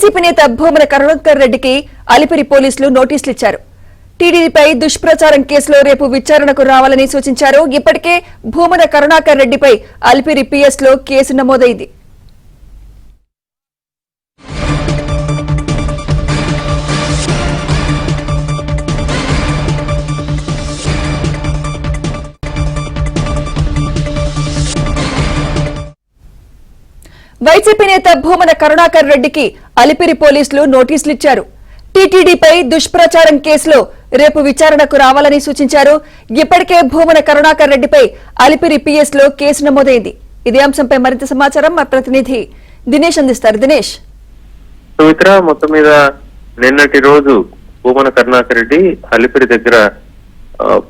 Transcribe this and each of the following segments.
YCP నేత భూమన కరుణాకర్ రెడ్డికి అలిపిరి పోలీసులు నోటీసులు ఇచ్చారు. టీడీపీపై దుష్ప్రచారం కేసులో రేపు విచారణకు రావాలని సూచించారు. ఇప్పటికే భూమన కరుణాకర్ రెడ్డిపై అలిపిరి పిఎస్ లో కేసు నమోదైంది. వైసీపీ నేత భూమన కరుణాకర్ రెడ్డికి అలిపిరి పోలీసులు నోటీసులు ఇచ్చారు. టీటీడీపై దుష్ప్రచారం కేసులో రేపు విచారణకు రావాలని సూచించారు. ఇప్పటికే భూమన కరుణాకర్ రెడ్డిపై అలిపిరి పిఎస్ లో కేసు నమోదైంది. ఇదే అంశంపై మరింత సమాచారం మా ప్రతినిధి దినేష్ అందిస్తారు. దినేష్, సుమిత్ర, మొత్తం మీద నిన్నటి రోజు భూమన కరుణాకర్ రెడ్డి అలిపిరి దగ్గర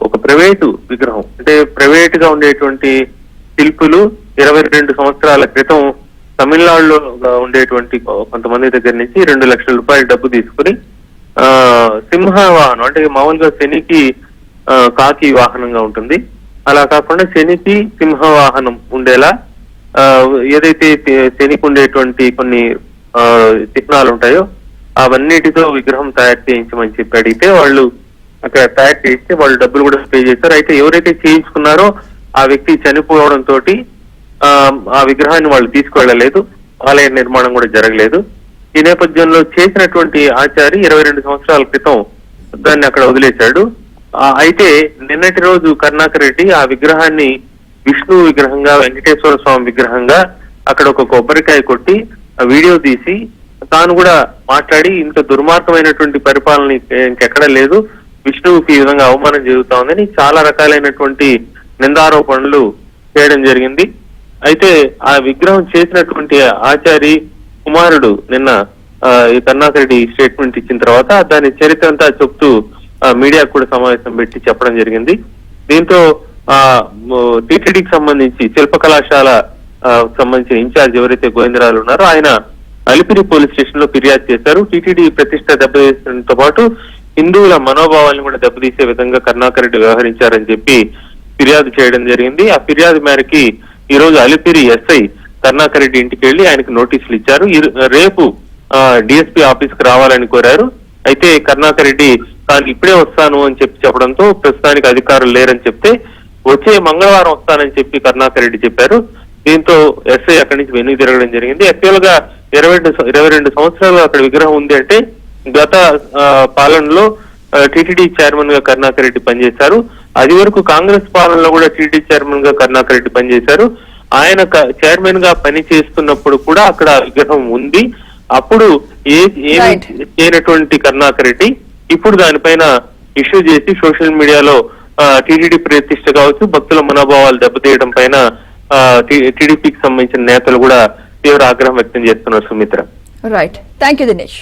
ఒక ప్రైవేటు విగ్రహం, అంటే ప్రైవేట్ గా ఉండేటువంటి శిల్పులు 22 సంవత్సరాల క్రితం తమిళనాడులో ఉండేటువంటి కొంతమంది దగ్గర నుంచి 2 లక్షల రూపాయల డబ్బు తీసుకుని సింహ వాహనం, అంటే మామూలుగా శనికి కాకి వాహనంగా ఉంటుంది, అలా కాకుండా శనికి సింహ వాహనం ఉండేలా ఏదైతే శనికి ఉండేటువంటి కొన్ని చిహ్నాలు ఉంటాయో అవన్నిటితో విగ్రహం తయారు చేయించమని చెప్పి అడిగితే వాళ్ళు అక్కడ తయారు చేస్తే వాళ్ళు డబ్బులు కూడా పే చేశారు. అయితే ఎవరైతే చేయించుకున్నారో ఆ వ్యక్తి చనిపోవడంతో ఆ విగ్రహాన్ని వాళ్ళు తీసుకువెళ్ళలేదు, ఆలయ నిర్మాణం కూడా జరగలేదు. ఈ నేపథ్యంలో చేసినటువంటి ఆచారి 22 సంవత్సరాల క్రితం దాన్ని అక్కడ వదిలేశాడు. అయితే నిన్నటి రోజు కరుణాకర్ రెడ్డి ఆ విగ్రహాన్ని విష్ణు విగ్రహంగా, వెంకటేశ్వర స్వామి విగ్రహంగా అక్కడ ఒక కొబ్బరికాయ కొట్టి వీడియో తీసి తాను కూడా మాట్లాడి, ఇంత దుర్మార్గమైనటువంటి పరిపాలన ఇంకెక్కడ లేదు, విష్ణువుకి ఈ విధంగా అవమానం జరుగుతా ఉందని చాలా రకాలైనటువంటి నిందారోపణలు చేయడం జరిగింది. అయితే ఆ విగ్రహం చేసినటువంటి ఆచారి కుమారుడు నిన్న కరుణాకర్ రెడ్డి స్టేట్మెంట్ ఇచ్చిన తర్వాత దాని చరిత్ర అంతా చెప్తూ మీడియాకు కూడా సమావేశం పెట్టి చెప్పడం జరిగింది. దీంతో టీటీడీకి సంబంధించి శిల్ప కళాశాల సంబంధించిన ఇన్ఛార్జ్ ఎవరైతే గోవిందరాజు ఉన్నారో ఆయన అలిపిరి పోలీస్ స్టేషన్ లో ఫిర్యాదు చేశారు. టీటీడీ ప్రతిష్ట దెబ్బతీయడంతో పాటు హిందువుల మనోభావాలను కూడా దెబ్బతీసే విధంగా కరుణాకర్ రెడ్డి వ్యవహరించారని చెప్పి ఫిర్యాదు చేయడం జరిగింది. ఆ ఫిర్యాదు మేరకి ఈ రోజు అలిపిరి ఎస్ఐ కరుణాకర్ రెడ్డి ఇంటికి వెళ్లి ఆయనకు నోటీసులు ఇచ్చారు. రేపు డిఎస్పీ ఆఫీస్ కు రావాలని కోరారు. అయితే కరుణాకర్ రెడ్డి తాను ఇప్పుడే వస్తాను అని చెప్పడంతో ప్రస్తుతానికి అధికారులు లేరని చెప్తే వచ్చే మంగళవారం వస్తానని చెప్పి కరుణాకర్ రెడ్డి చెప్పారు. దీంతో ఎస్ఐ అక్కడి నుంచి వెనుక తిరగడం జరిగింది. యాక్చువల్ గా 22 సంవత్సరాలు అక్కడ విగ్రహం ఉంది అంటే గత పాలనలో టీటీడీ చైర్మన్ గా కరుణాకర్ రెడ్డి పనిచేశారు. అది వరకు కాంగ్రెస్ పాలనలో కూడా టీటీడీ చైర్మన్ గా కరుణాకర్ రెడ్డి పనిచేశారు. ఆయన చైర్మన్ గా పని చేస్తున్నప్పుడు కూడా అక్కడ విగ్రహం ఉంది. అప్పుడు చేయనటువంటి కరుణాకర్ రెడ్డి ఇప్పుడు దానిపైన ఇష్యూ చేసి సోషల్ మీడియాలో టీటీడీ ప్రతిష్ట కావచ్చు, భక్తుల మనోభావాలు దెబ్బతీయడం పైన టీడీపీకి సంబంధించిన నేతలు కూడా తీవ్ర ఆగ్రహం వ్యక్తం చేస్తున్నారు. Sumitra, right, thank you Dinesh.